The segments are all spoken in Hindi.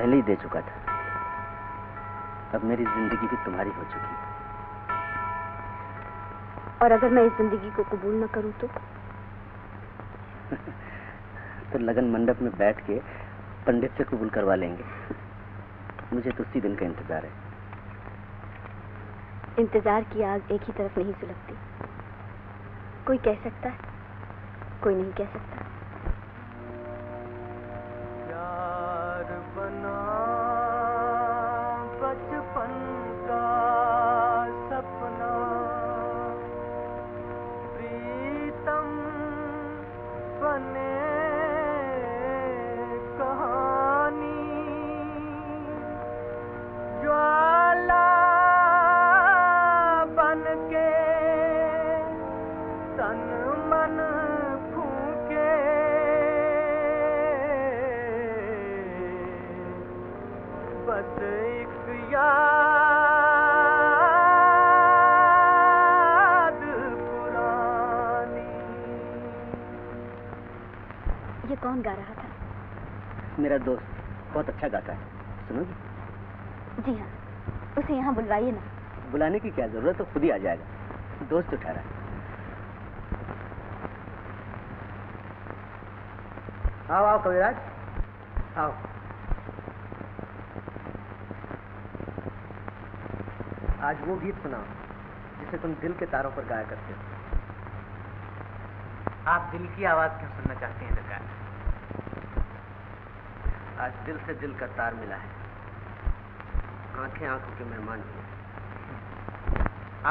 पहले ही दे चुका था। अब मेरी जिंदगी भी तुम्हारी हो चुकी है। और अगर मैं इस जिंदगी को कबूल न करूं तो लगन मंडप में बैठ के पंडित से कबूल करवा लेंगे। मुझे तो उसी दिन का इंतजार है। इंतजार की आग एक ही तरफ नहीं सुलगती। कोई कह सकता है, कोई नहीं कह सकता। प्यार बना बचपन का सपना, प्रीतम बने कहानी, ज्वाला बन के तन मन फूके, बस एक याद पुरानी। ये कौन गा रहा था? मेरा दोस्त बहुत अच्छा गाता है, सुनोगी? जी हाँ, उसे यहाँ बुलवाइए ना। बुलाने की क्या जरूरत है, खुद ही आ जाएगा। दोस्त उठा रहा है। आओ आओ कविराज, आओ। आज वो गीत सुनाओ जिसे तुम दिल के तारों पर गाया करते हो। आप दिल की आवाज क्यों सुनना चाहते हैं सरकार? आज दिल से दिल का तार मिला है। आंखें आंखों के मेहमान हुए।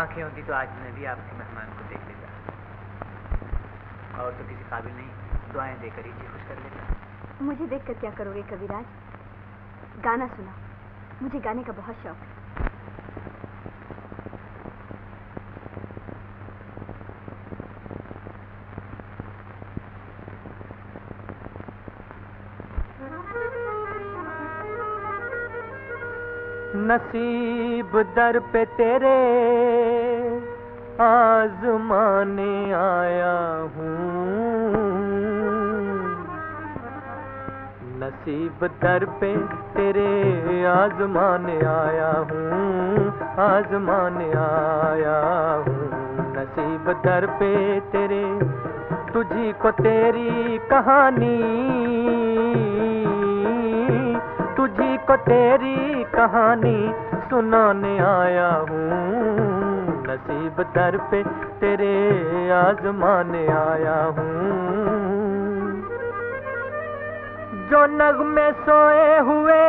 आंखें होती तो आज मैं भी आपके मेहमान को देख लेता, और तो किसी काबिल नहीं, दुआएं देकर ही जी खुश कर लेता। मुझे देखकर क्या करोगे कविराज? गाना सुना, मुझे गाने का बहुत शौक है। नसीब दर पे तेरे आजमाने आया हूँ, नसीब दर पे तेरे आजमाने आया हूँ, आजमाने आया हूँ। नसीब दर पे तेरे, तुझी को तेरी कहानी, तुझी को तेरी कहानी सुनाने आया हूँ। नसीब दर पे तेरे आजमाने आया हूँ। जो नगमे सोए हुए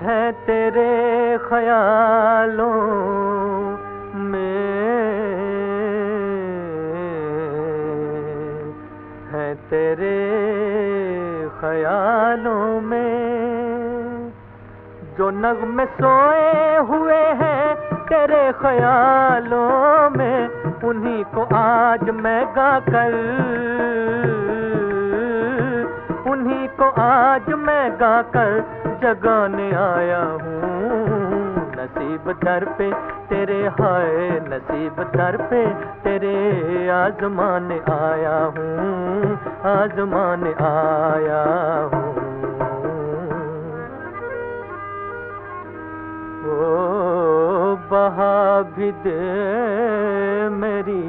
हैं तेरे ख्यालों तेरे ख्यालों में, जो नगमे सोए हुए हैं तेरे ख्यालों में, उन्हीं को आज मैं गाकर, उन्हीं को आज मैं गाकर जगाने आया हूँ। नसीब दर पे तेरे, हाय नसीब दर पे तेरे आजमाने आया हूँ, आजमाने आया हूँ। ओ बहा भी दे मेरी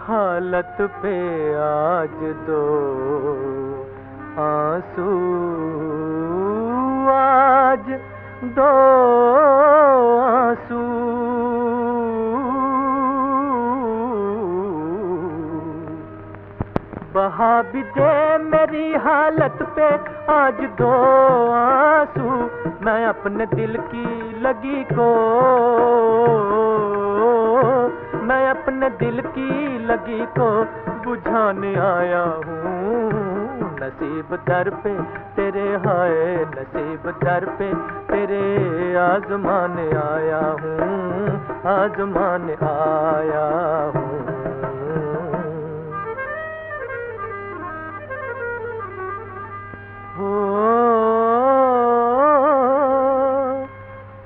हालत पे आज दो आंसू, आज दो आंसू। बहा भी दे मेरी हालत पे आज दो आंसू, मैं अपने दिल की लगी को, मैं अपने दिल की लगी को बुझाने आया हूँ। नसीब दर पे तेरे, हाय नसीब दर पे तेरे आजमाने आया हूँ, आजमाने आया हूँ।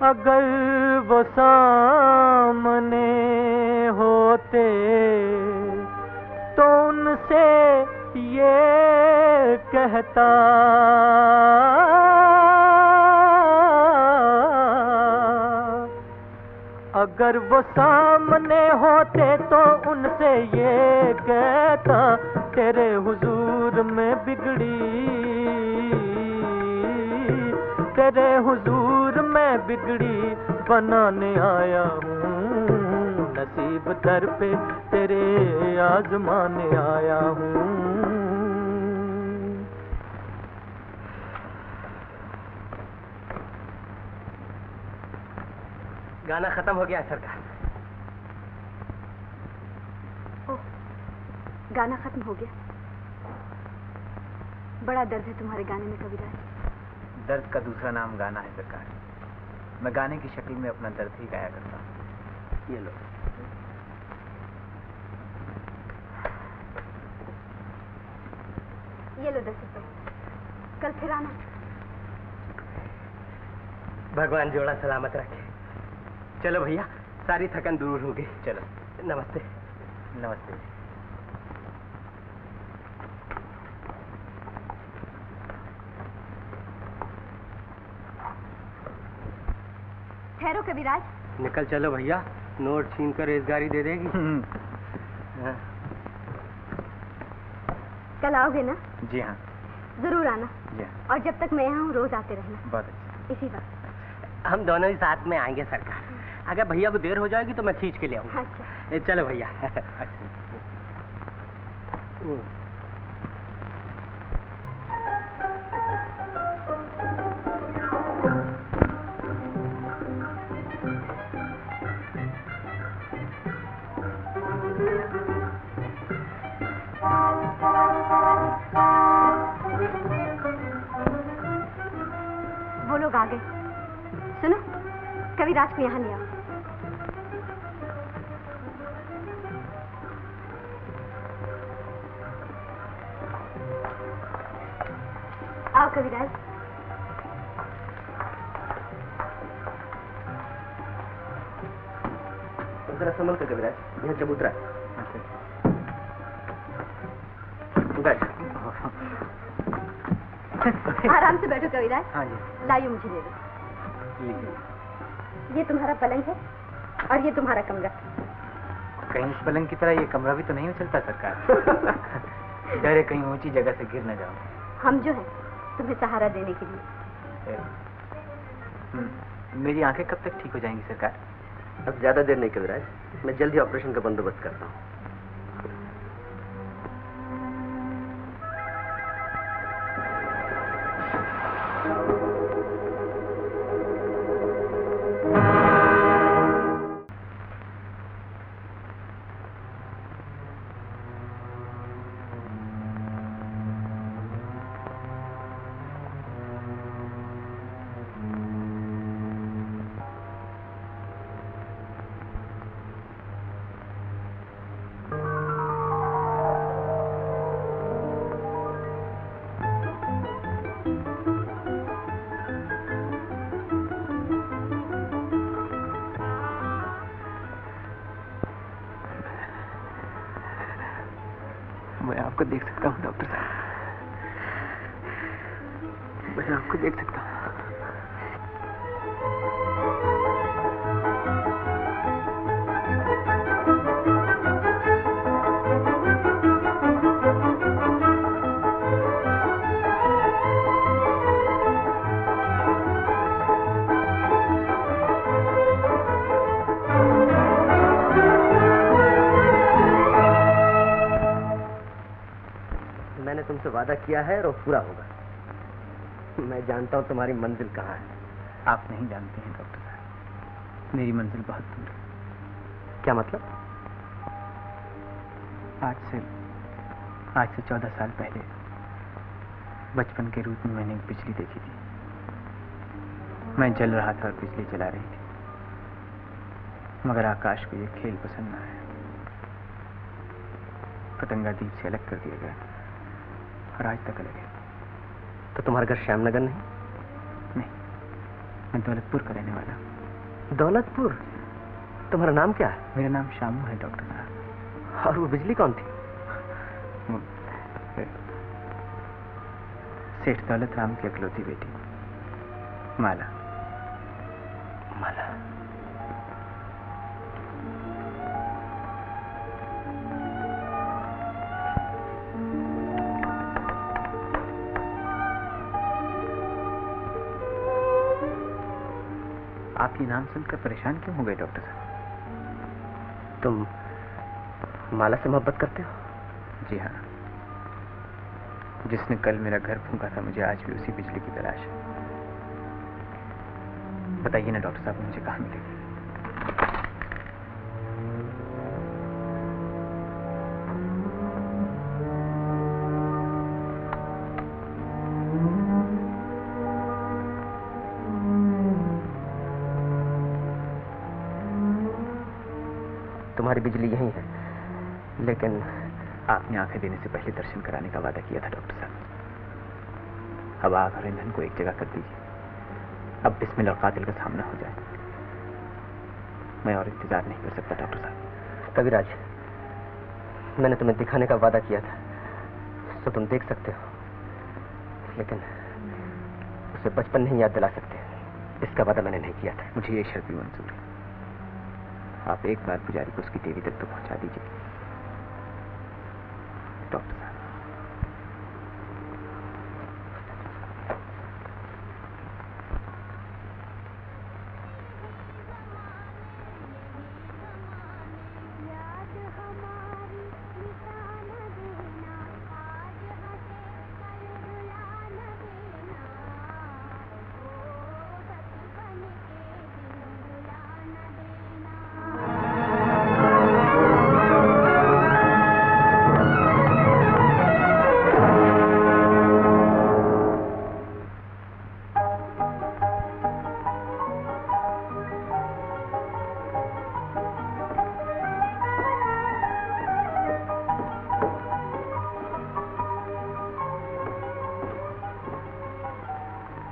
अगर वो सामने होते तो उनसे कहता, अगर वो सामने होते तो उनसे ये कहता, तेरे हुजूर में बिगड़ी, तेरे हुजूर में बिगड़ी बनाने आया हूँ, नसीब दर पे तेरे आजमाने आया हूँ। गाना खत्म हो गया सरकार। ओह, गाना खत्म हो गया। बड़ा दर्द है तुम्हारे गाने में कविराज। दर्द का दूसरा नाम गाना है सरकार। मैं गाने की शक्ल में अपना दर्द ही गाया करता हूँ। ये लो। ये लो 10 रुपए, कल फिर आना। भगवान जोड़ा सलामत रखे। चलो भैया, सारी थकन दूर हो गई। चलो, नमस्ते। नमस्ते। ठहरो कविराज। निकल चलो भैया, नोट छीन कर रेजगारी दे देगी। हाँ। कल आओगे ना? जी हाँ। जरूर आना। जी हाँ। और जब तक मैं यहाँ हूँ रोज आते रहना। बहुत अच्छा। इसी बात। हम दोनों ही साथ में आएंगे सरकार। अगर भैया को देर हो जाएगी तो मैं खींच के ले आऊंगा। अच्छा। चलो भैया। अच्छा। वो लोग आ गए। सुनो, कविराज को यहाँ ले आओ। आओ कविराज। जरा संभल कर कविराज, यहाँ चबूतरा है। बैठ। आराम से बैठो कविराज। हाँ जी। लाइयो मुझे दे दो। लीजिए। ये तुम्हारा पलंग है और ये तुम्हारा कमरा। कहीं इस पलंग की तरह ये कमरा भी तो नहीं उछलता सरकार। डरे कहीं ऊंची जगह से गिर न जाओ। हम जो हैं तुम्हें सहारा देने के लिए। मेरी आंखें कब तक ठीक हो जाएंगी सरकार? अब ज्यादा देर नहीं कविराज, मैं जल्दी ऑपरेशन का बंदोबस्त करता हूँ। मैं आपको देख सकता हूँ डॉक्टर साहब, मैं आपको देख सकता हूँ। मैंने तुमसे वादा किया है और पूरा होगा। मैं जानता हूँ तुम्हारी मंजिल कहाँ है। आप नहीं जानते हैं डॉक्टर साहब, मेरी मंजिल बहुत दूर है। क्या मतलब? आज से 14 साल पहले बचपन के रूप में मैंने एक बिजली देखी थी। मैं जल रहा था और बिजली जला रही थी, मगर आकाश को ये खेल पसंद न आया। पतंगा दीप से अलग कर दिया गया और आज तक अलग है। तो तुम्हारा घर श्यामनगर नहीं? नहीं, मैं दौलतपुर का रहने वाला हूँ। दौलतपुर? तुम्हारा नाम क्या है? मेरा नाम शामू है डॉक्टर साहब। और वो बिजली कौन थी? सेठ दौलत राम की इकलौती बेटी माला। माला। आप ये नाम सुनकर परेशान क्यों हो गए डॉक्टर साहब? तुम माला से मोहब्बत करते हो? जी हाँ। जिसने कल मेरा घर फूंका था, मुझे आज भी उसी बिजली की तलाश है। बताइए ना डॉक्टर साहब, मुझे कहाँ मिलेगी? तुम्हारी बिजली यही है, लेकिन आपने आंखें देने से पहले दर्शन कराने का वादा किया था डॉक्टर साहब। अब आग और ईंधन को एक जगह कर दीजिए। अब बिस्मिल और कातिल का सामना हो जाए। मैं और इंतजार नहीं कर सकता डॉक्टर साहब। कविराज, मैंने तुम्हें दिखाने का वादा किया था, तो तुम देख सकते हो, लेकिन उसे बचपन नहीं याद दिला सकते। इसका वादा मैंने नहीं किया था। मुझे ये शर्त भी मंजूर है। आप एक बार पुजारी को उसकी देवी तक तो पहुंचा दीजिए डॉक्टर साहब।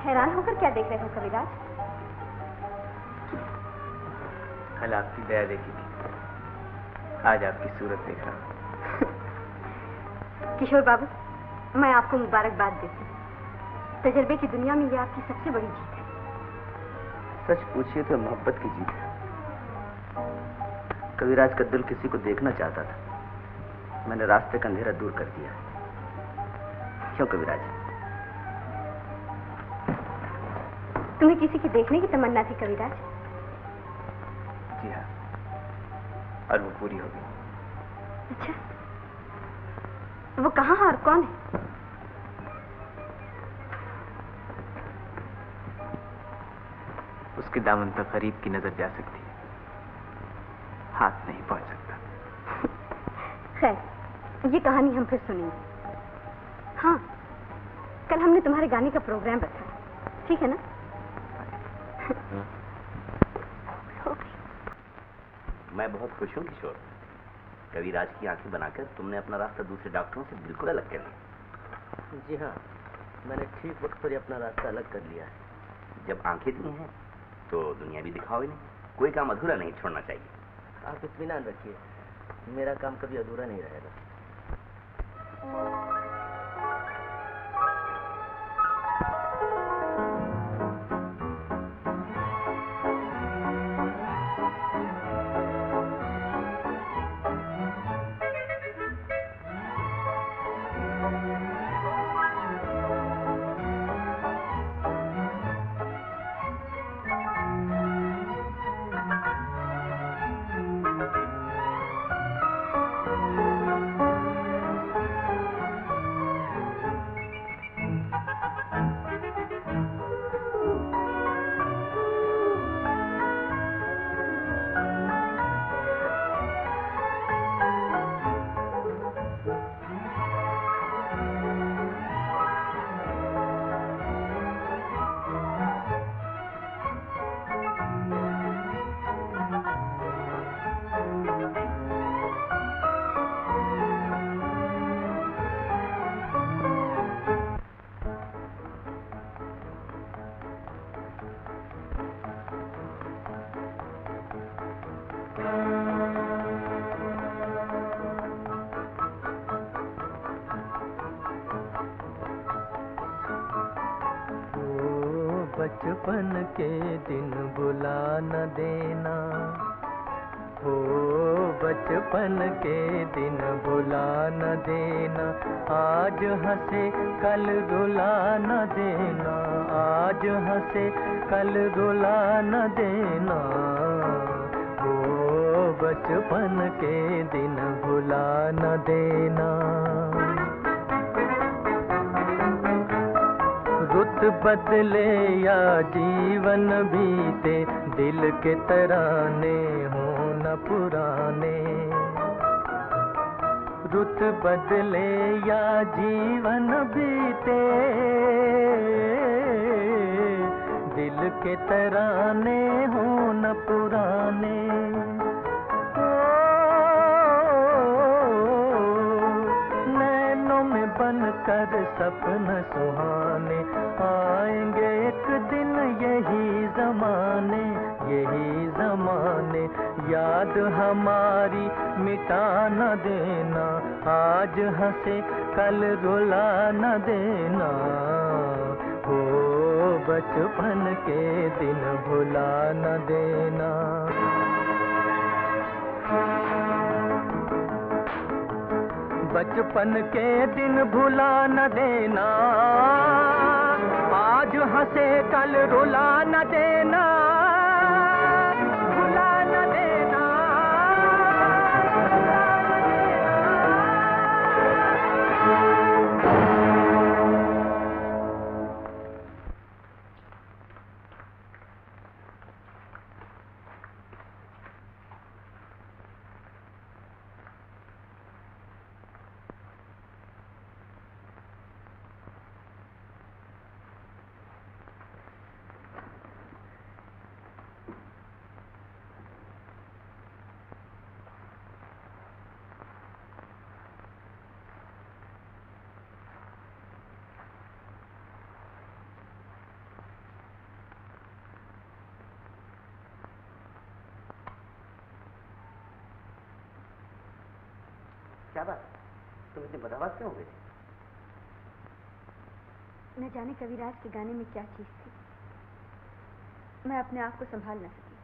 हैरान होकर क्या देख रहे हो कविराज? कल आपकी दया देखी थी, आज आपकी सूरत देख रहा हूं। किशोर बाबू, मैं आपको मुबारकबाद देती हूँ। तजर्बे की दुनिया में ये आपकी सबसे बड़ी जीत है। सच पूछिए तो मोहब्बत की जीत है। कविराज का दिल किसी को देखना चाहता था, मैंने रास्ते का अंधेरा दूर कर दिया। क्यों कविराज? तुम्हें किसी की देखने की तमन्ना थी कविराज? जी हाँ, और वो पूरी हो गई। अच्छा, वो कहाँ है और कौन है? उसके दामन तक करीब की नजर जा सकती है, हाथ नहीं पहुंच सकता। खैर, ये कहानी हम फिर सुनेंगे। हाँ, कल हमने तुम्हारे गाने का प्रोग्राम रखा है, ठीक है ना? मैं बहुत खुश हूँ किशोर। कविराज की आंखें बनाकर तुमने अपना रास्ता दूसरे डॉक्टरों से बिल्कुल अलग कर लिया। जी हाँ, मैंने ठीक वक्त पर ही अपना रास्ता अलग कर लिया है। जब आंखें दी हैं तो दुनिया भी दिखाओ ही नहीं। कोई काम अधूरा नहीं छोड़ना चाहिए। आप इत्मीनान रखिए, मेरा काम कभी अधूरा नहीं रहेगा। बचपन के दिन भुला न देना, हो बचपन के दिन भुला न देना, आज हंसे कल रुला न देना, आज हंसे कल रुला न देना, हो बचपन के दिन भुला न देना। रुत बदले या जीवन बीते, दिल के तराने हो न पुराने, रुत बदले या जीवन बीते, दिल के तराने हो न पुराने, नैनों में बनकर सपन सुहाने, आएंगे एक दिन यही ज़माने, यही ज़माने, याद हमारी मिटा न देना, आज हंसे कल रुला न देना, हो बचपन के दिन भुला न देना। बचपन के दिन भुला न देना, आज हंसे कल रुला न देना, भुला न देना, क्या बात, तुम इतने बदहवास क्यों हो गए थे? न जाने कविराज के गाने में क्या चीज थी, मैं अपने आप को संभाल न सकी।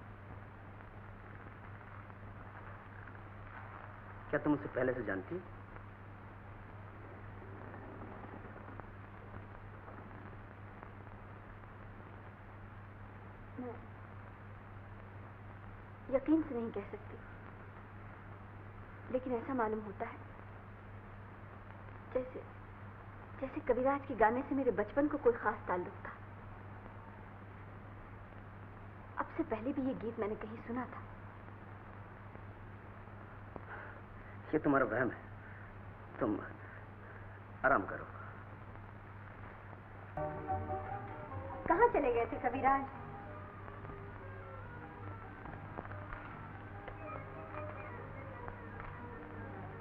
क्या तुम उसे पहले से जानती? मैं यकीन से नहीं कह सकती, लेकिन ऐसा मालूम होता है जैसे जैसे कविराज के गाने से मेरे बचपन को कोई खास ताल्लुक था। अब से पहले भी ये गीत मैंने कहीं सुना था। ये तुम्हारा वहम है, तुम आराम करो। कहाँ चले गए थे कविराज?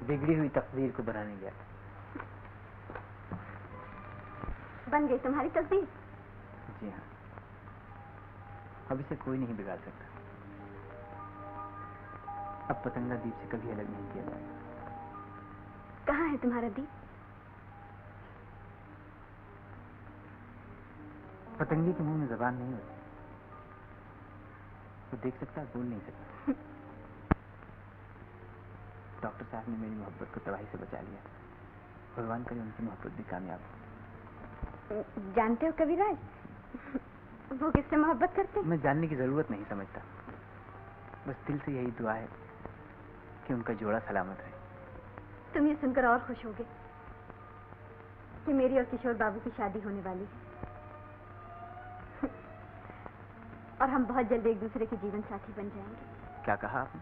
बिगड़ी हुई तकदीर को बनाने गया। बन गई तुम्हारी तकदीर? जी हाँ, अब इसे कोई नहीं बिगाड़ सकता। अब पतंगा दीप से कभी अलग नहीं किया जाएगा। कहाँ है तुम्हारा दीप? पतंगे के मुंह में जबान नहीं होती, वो देख सकता बोल नहीं सकता। डॉक्टर साहब ने मेरी मोहब्बत को तबाही से बचा लिया। भगवान करे उनकी मोहब्बत भी कामयाब हो। जानते हो कविराज, वो किससे मोहब्बत करते हैं? मैं जानने की जरूरत नहीं समझता, बस दिल से यही दुआ है कि उनका जोड़ा सलामत रहे। तुम ये सुनकर और खुश होगे कि मेरी और किशोर बाबू की शादी होने वाली है और हम बहुत जल्द एक दूसरे के जीवन साथी बन जाएंगे। क्या कहा आपने?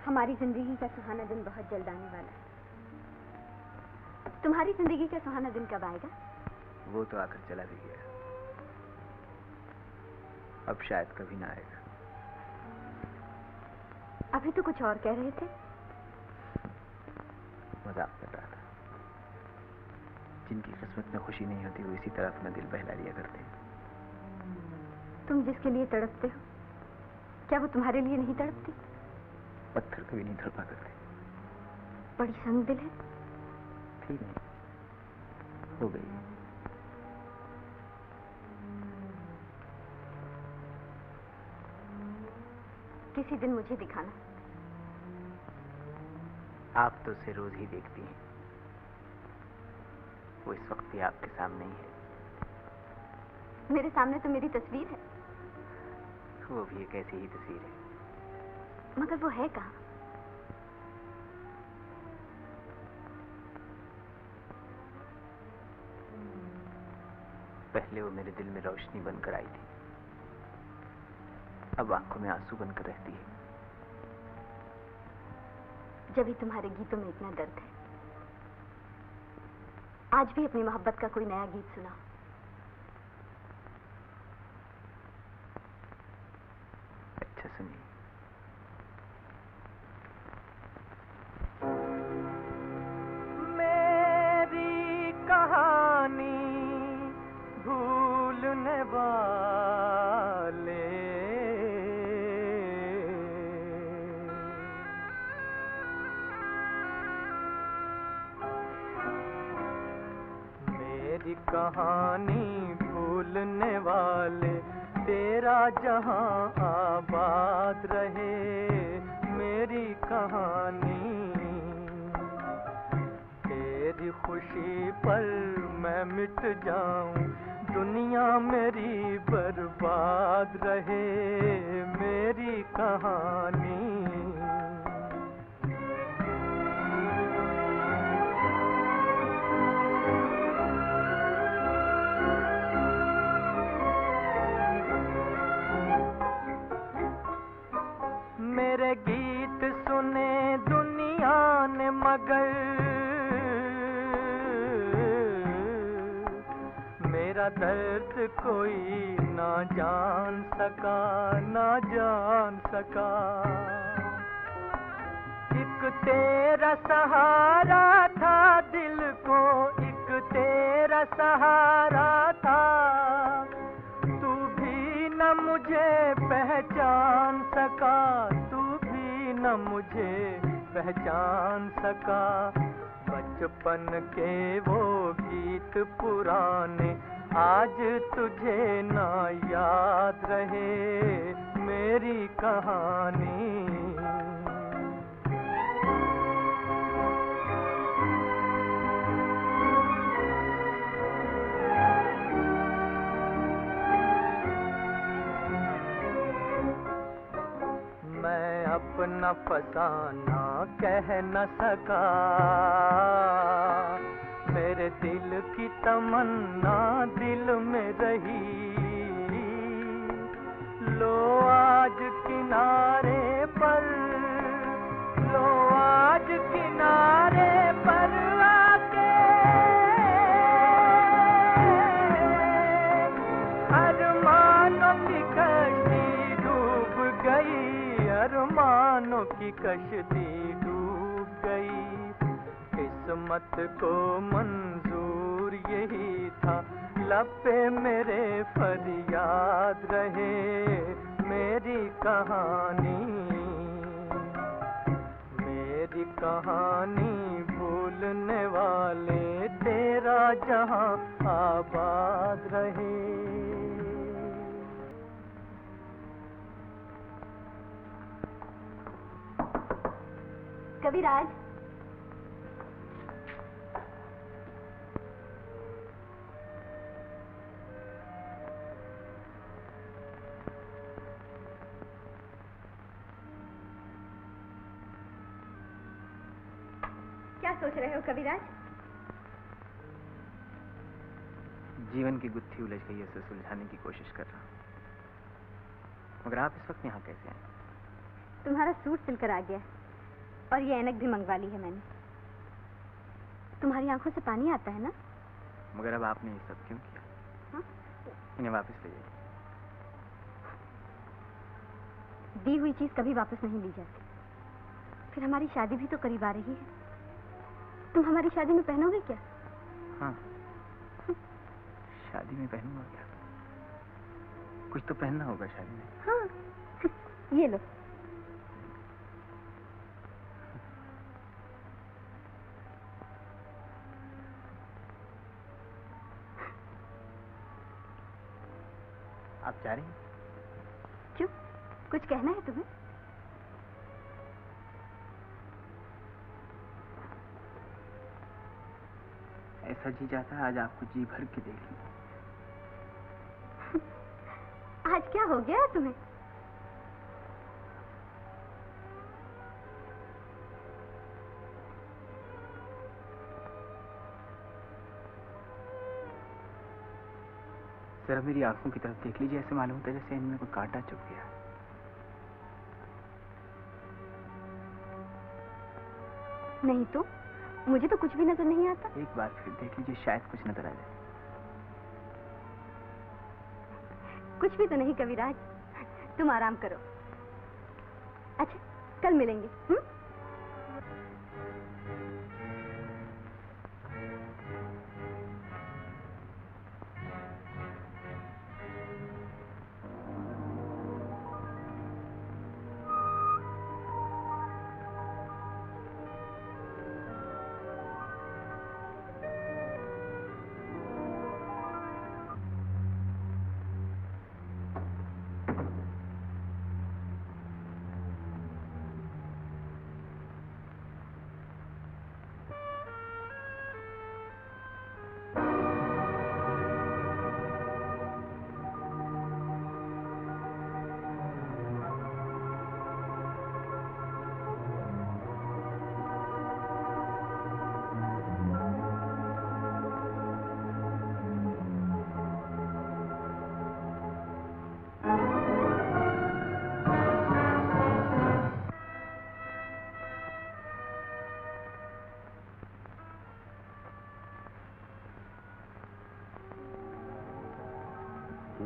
हमारी जिंदगी का सुहाना दिन बहुत जल्द आने वाला है। तुम्हारी जिंदगी का सुहाना दिन कब आएगा? वो तो आकर चला भी गया, अब शायद कभी ना आएगा। अभी तो कुछ और कह रहे थे। मजाक कर रहा था। जिनकी किस्मत में खुशी नहीं होती वो इसी तरह अपना दिल बहला लिया करते हैं। तुम जिसके लिए तड़पते हो, क्या वो तुम्हारे लिए नहीं तड़पती? पत्थर कभी नहीं तड़पा करते। बड़ी संग दिल है। ठीक नहीं, हो गई। किसी दिन मुझे दिखाना। आप तो उसे रोज ही देखती हैं, वो इस वक्त भी आपके सामने ही है। मेरे सामने तो मेरी तस्वीर है। वो भी एक ऐसी ही तस्वीर है। मगर वो है कहाँ? पहले वो मेरे दिल में रोशनी बनकर आई थी, अब आंखों में आंसू बनकर रहती है। जब भी तुम्हारे गीतों में इतना दर्द है, आज भी अपनी मोहब्बत का कोई नया गीत सुना। अच्छा सुनिए। मेरी कहानी भूलने वाले, मेरी कहानी भूलने वाले, तेरा जहां आबाद रहे। मेरी कहानी तेरी खुशी पर मैं मिट जाऊं, दुनिया मेरी बर्बाद रहे। मेरी कहानी मेरे गीत सुने दुनिया ने मगर मेरा दर्द कोई ना जान सका, ना जान सका। एक तेरा सहारा था दिल को, एक तेरा सहारा था। तू भी न मुझे पहचान सका, तू भी न मुझे पहचान सका। बचपन के वो गीत पुराने आज तुझे ना याद रहे। मेरी कहानी मैं अपना फसाना कह न सका, मेरे दिल की तमन्ना दिल में रही। लो आज किनारे पर, लो आज किनारे पर आके अरमानों की कश्ती डूब गई, अरमानों की कश्ती डूब गई। किस्मत को मंजूर यही था, लब पे मेरे फरियाद रहे। मेरी कहानी, मेरी कहानी भूलने वाले, तेरा जहां आबाद रहे। कविराज, क्या सोच रहे हो कविराज? जीवन की गुत्थी उलझ गई है, उसे सुलझाने की कोशिश कर रहा हूं। मगर आप इस वक्त यहाँ कैसे आए? तुम्हारा सूट सिलकर आ गया और ये ऐनक भी मंगवा ली है मैंने। तुम्हारी आंखों से पानी आता है ना? मगर अब आपने ये सब क्यों किया? हाँ? इन्हें वापस ले जाइए। दी हुई चीज कभी वापस नहीं ली जाती। फिर हमारी शादी भी तो करीब आ रही है। तुम हमारी शादी में पहनोगे क्या? हाँ, शादी में पहनूंगा क्या? कुछ तो पहनना होगा शादी में। हाँ, ये लो। आप जा रही हैं? क्यों? कुछ कहना है तुम्हें? ऐसा जी चाहता आज आपको जी भर के देख लूं। आज क्या हो गया तुम्हें? जरा मेरी आंखों की तरफ देख लीजिए, ऐसे मालूम होता है जैसे इनमें कोई कांटा चुभ गया। नहीं तो मुझे तो कुछ भी नजर नहीं आता। एक बार फिर देख लीजिए, शायद कुछ नजर आ जाए। कुछ भी तो नहीं कविराज, तुम आराम करो। अच्छा, कल मिलेंगे।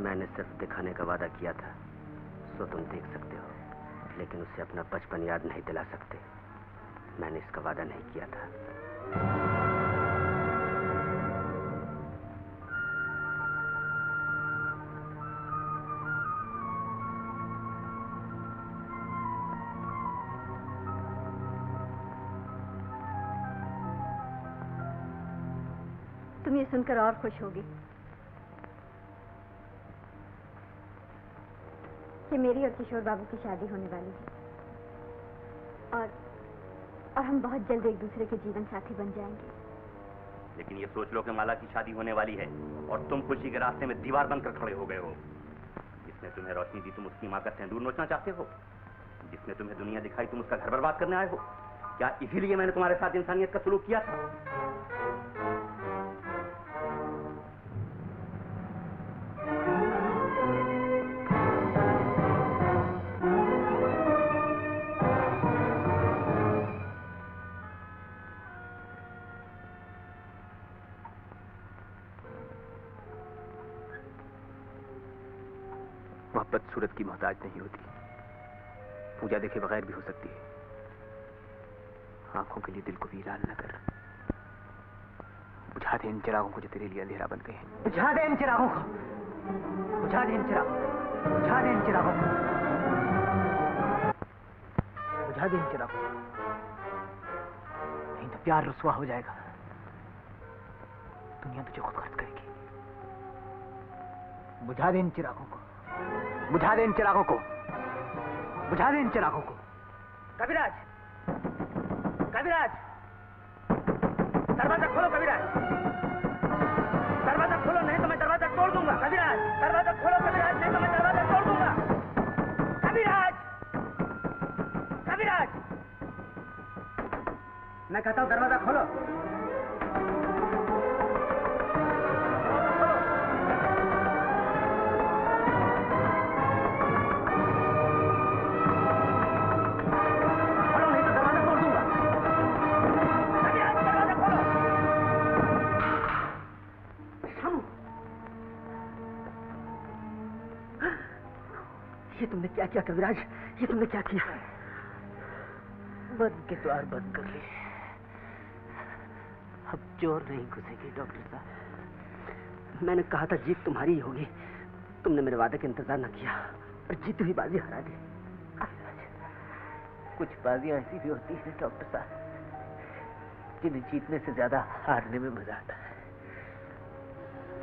मैंने सिर्फ दिखाने का वादा किया था, सो तुम देख सकते हो, लेकिन उसे अपना बचपन याद नहीं दिला सकते। मैंने इसका वादा नहीं किया था। तुम ये सुनकर और खुश होगी कि मेरी और किशोर बाबू की शादी होने वाली है और हम बहुत जल्द एक दूसरे के जीवन साथी बन जाएंगे। लेकिन ये सोच लो कि माला की शादी होने वाली है और तुम खुशी के रास्ते में दीवार बनकर खड़े हो गए हो। जिसने तुम्हें रोशनी दी तुम उसकी मां का सिंदूर नोचना चाहते हो। जिसने तुम्हें दुनिया दिखाई तुम उसका घर बर्बाद करने आए हो। क्या इसीलिए मैंने तुम्हारे साथ इंसानियत का सलूक किया था? मोहब्बत सूरत की मोहताज नहीं होती, पूजा देखे बगैर भी हो सकती है। आंखों के लिए दिल को वीरान न कर, बुझा दे इन चिरागों को जो तेरे लिए अंधेरा बन गए हैं। बुझा दे इन चिरागों को, बुझा दे इन चिरागों को, बुझा दे इन चिरागों को, बुझा दे इन चिरागों को, नहीं तो प्यार रुसवा हो जाएगा। दुनिया तुझे खुद खर्च करेगी। बुझा दे इन चिरागों को, बुझा दे इन चिरागों को, बुझा दे इन चिरागों को। कविराज, कविराज, दरवाजा खोलो कविराज, दरवाजा खोलो नहीं तो मैं दरवाजा तोड़ दूंगा। कविराज, दरवाजा खोलो कविराज, नहीं तो मैं दरवाजा तोड़ दूंगा। कविराज, कविराज, मैं कहता हूं दरवाजा खोलो। ये तुमने क्या किया कविराज, ये तुमने क्या किया? बंद के द्वार बंद कर लिए, अब चोर नहीं घुसेगी। डॉक्टर साहब, मैंने कहा था जीत तुम्हारी ही होगी। तुमने मेरे वादे का इंतजार न किया और जीती हुई बाजी हरा दी। कुछ बाजियां ऐसी भी होती हैं डॉक्टर साहब, जिन्हें जीतने से ज्यादा हारने में मजा आता है।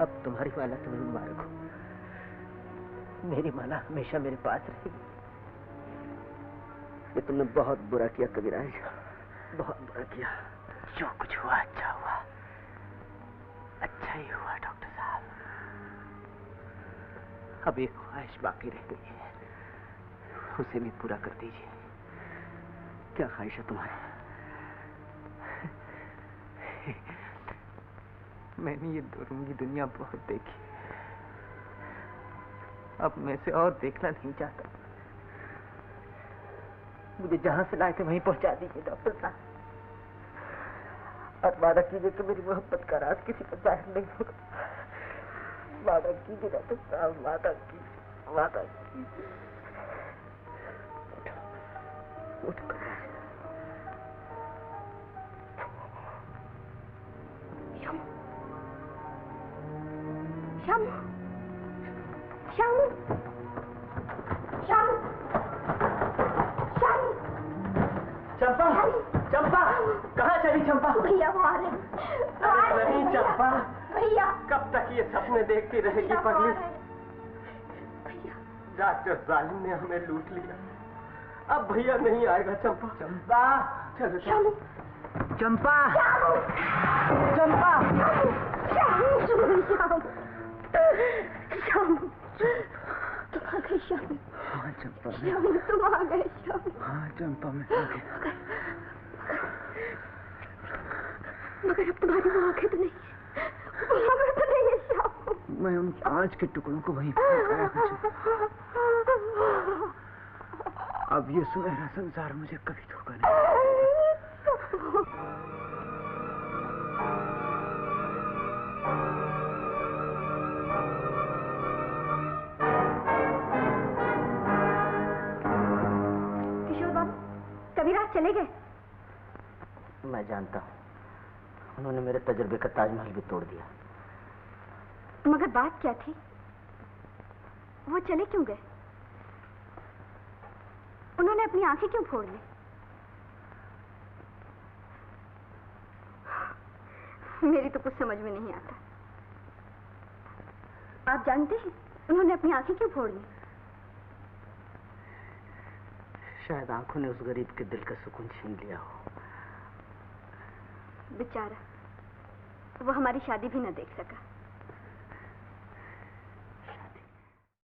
अब तुम्हारी माला तुम्हें मुबारक हो। मेरी माला हमेशा मेरे पास रहेगी। ये तुमने बहुत बुरा किया कविराज, बहुत बुरा किया। जो कुछ हुआ अच्छा हुआ। ही हुआ डॉक्टर साहब। अब एक ख्वाहिश बाकी रह गई है, उसे भी पूरा कर दीजिए। क्या ख्वाहिश है तुम्हारी? मैंने ये दुरंगी दुनिया बहुत देखी, अब मैं इसे और देखना नहीं चाहता। मुझे जहां से लाए थे वहीं पहुंचा दीजिए डॉक्टर साहब, और वादा कीजिए कि मेरी मोहब्बत का राज किसी को जाहिर नहीं होगा। वादा कीजिए डॉक्टर साहब, वादा कीजिए, वादा कीजिए। उठ कर श्यामू, श्यामू, श्यामू, श्यामू। चंपा, चंपा, कहाँ चली चंपा? भैया वो आ रहे हैं। नहीं चंपा, भैया कब तक ये सपने देखती रहेगी पगली? डॉक्टर जालिम ने हमें लूट लिया, अब भैया नहीं आएगा चंपा। चंपा, चलो श्यामू, चंपा, चंपा, श्यामू, श्यामू, श्यामू, तुम आ गए श्यामू। हाँ चंपा, श्यामू तुम आ गए श्यामू। हाँ चंपा, मैं आ गया। मगर अब तुम्हारी वो आंखें तो नहीं है, वो मगर तो नहीं है श्यामू। मैं उन कांच के टुकड़ों को वहीं फेंकाया था। अब ये सुनहरा संसार मुझे कभी धोखा नहीं। किशोर बाबू, कबीराज चले गए? मैं जानता हूँ, उन्होंने मेरे तजुर्बे का ताजमहल भी तोड़ दिया। मगर बात क्या थी? वो चले क्यों गए? उन्होंने अपनी आंखें क्यों फोड़ ली? मेरी तो कुछ समझ में नहीं आता। आप जानते हैं उन्होंने अपनी आंखें क्यों फोड़ ली? शायद आंखों ने उस गरीब के दिल का सुकून छीन लिया हो। बेचारा, वो हमारी शादी भी न देख सका।